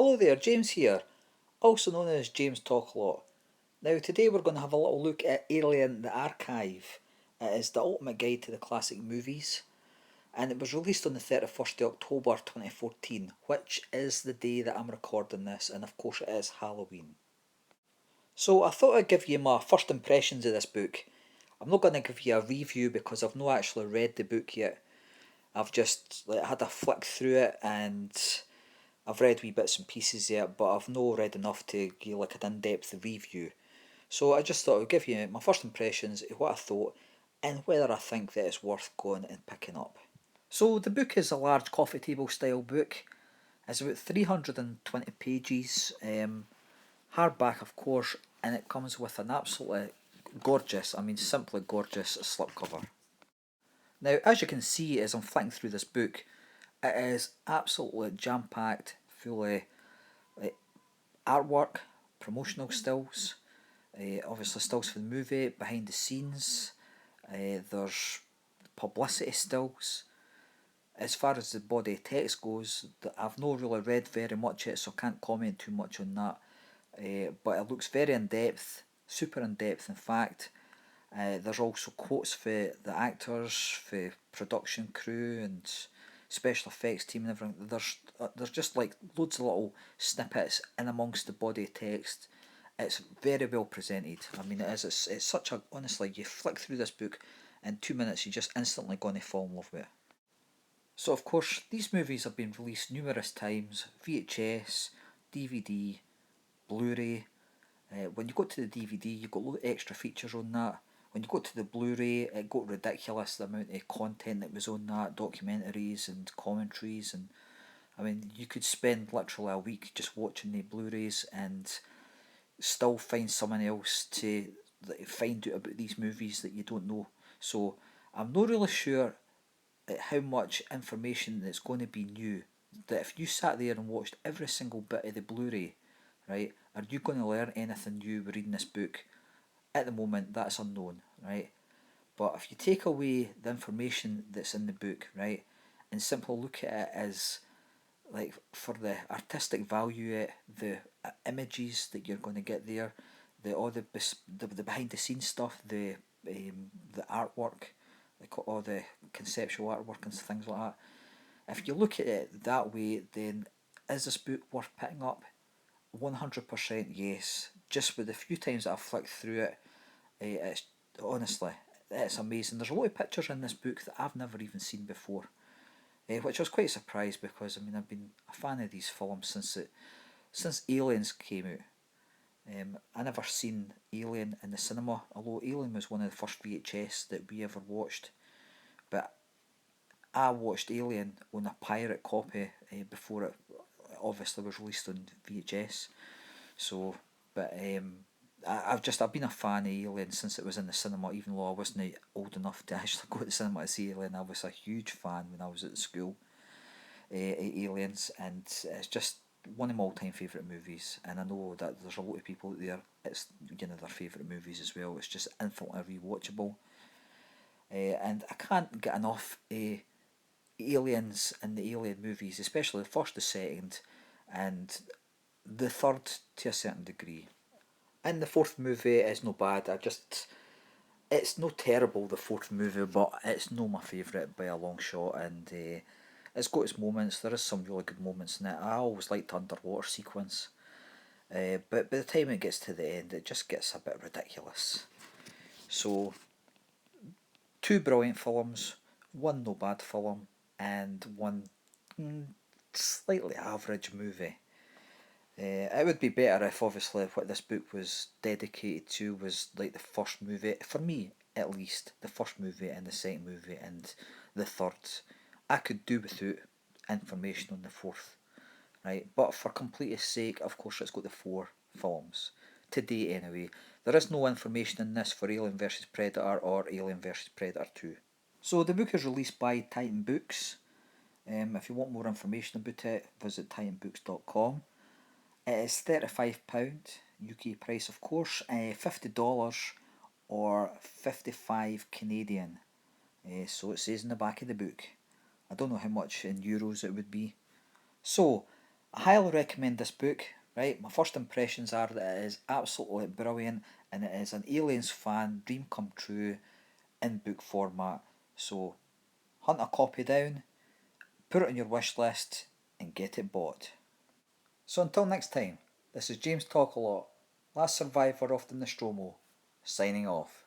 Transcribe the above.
Hello there, James here, also known as Jamestalkalot. Now today we're going to have a little look at Alien the Archive. It is the ultimate guide to the classic movies, and it was released on the 31st of October 2014, which is the day that I'm recording this, and of course it is Halloween. So I thought I'd give you my first impressions of this book. I'm not going to give you a review because I've not actually read the book yet. I've just had a flick through it and I've read wee bits and pieces yet, but I've not read enough to give like an in-depth review. So I just thought I would give you my first impressions of what I thought and whether I think that it's worth going and picking up. So the book is a large coffee table style book. It's about 320 pages, hardback of course, and it comes with an absolutely gorgeous, I mean simply gorgeous slipcover. Now as you can see as I'm flicking through this book, it is absolutely jam-packed, full of like, artwork, promotional stills, obviously stills for the movie, behind the scenes, there's publicity stills. As far as the body of text goes, I've not really read very much yet, so I can't comment too much on that. But it looks very in depth, super in depth in fact. There's also quotes for the actors, for production crew and special effects team and everything. There's just like loads of little snippets in amongst the body of text. It's very well presented. I mean, it is. It's such a honestly. You flick through this book, in 2 minutes, you're just instantly going to fall in love with it. So of course, these movies have been released numerous times: VHS, DVD, Blu-ray. When you go to the DVD, you've got extra features on that. When you go to the Blu-ray, it got ridiculous the amount of content that was on that, documentaries and commentaries, and I mean, you could spend literally a week just watching the Blu-rays and still find someone else to find out about these movies that you don't know. So I'm not really sure how much information that's going to be new. That if you sat there and watched every single bit of the Blu-ray, right, are you going to learn anything new reading this book? At the moment, that's unknown, right? But if you take away the information that's in the book, right, and simply look at it as like for the artistic value, the images that you're going to get there, the behind the scenes stuff, the artwork, like all the conceptual artwork and things like that. If you look at it that way, then is this book worth picking up? 100% yes. Just with the few times that I've flicked through it, it's honestly, it's amazing. There's a lot of pictures in this book that I've never even seen before, which I was quite surprised because I mean I've been a fan of these films since Aliens came out. I never seen Alien in the cinema, although Alien was one of the first VHS that we ever watched. But I watched Alien on a pirate copy before it obviously was released on VHS. So, but I've been a fan of Alien since it was in the cinema. Even though I wasn't old enough to actually go to the cinema to see Alien, I was a huge fan when I was at school. Aliens, and it's just one of my all-time favourite movies. And I know that there's a lot of people out there. It's their favourite movies as well. It's just infinitely rewatchable, and I can't get enough Aliens and the Alien movies, especially the first, the second, and the third to a certain degree. And the fourth movie is no bad. It's no terrible, the fourth movie, but it's no my favourite by a long shot. And it's got its moments. There is some really good moments in it. I always liked the underwater sequence, but by the time it gets to the end, it just gets a bit ridiculous. So, two brilliant films, one no bad film, and one slightly average movie. It would be better if obviously what this book was dedicated to was like the first movie, for me at least, the first movie and the second movie and the third. I could do without information on the fourth, right? But for completeness sake, of course, it's got the four films. To date, anyway. There is no information in this for Alien vs Predator or Alien vs Predator 2. So the book is released by TitanBooks. If you want more information about it, visit TitanBooks.com. It is £35 UK price, of course, $50 or 55 Canadian. So it says in the back of the book. I don't know how much in euros it would be. So I highly recommend this book, right? My first impressions are that it is absolutely brilliant and it is an Aliens fan dream come true in book format. So hunt a copy down, put it on your wish list, and get it bought. So until next time, this is James Talkalot, last survivor of the Nostromo, signing off.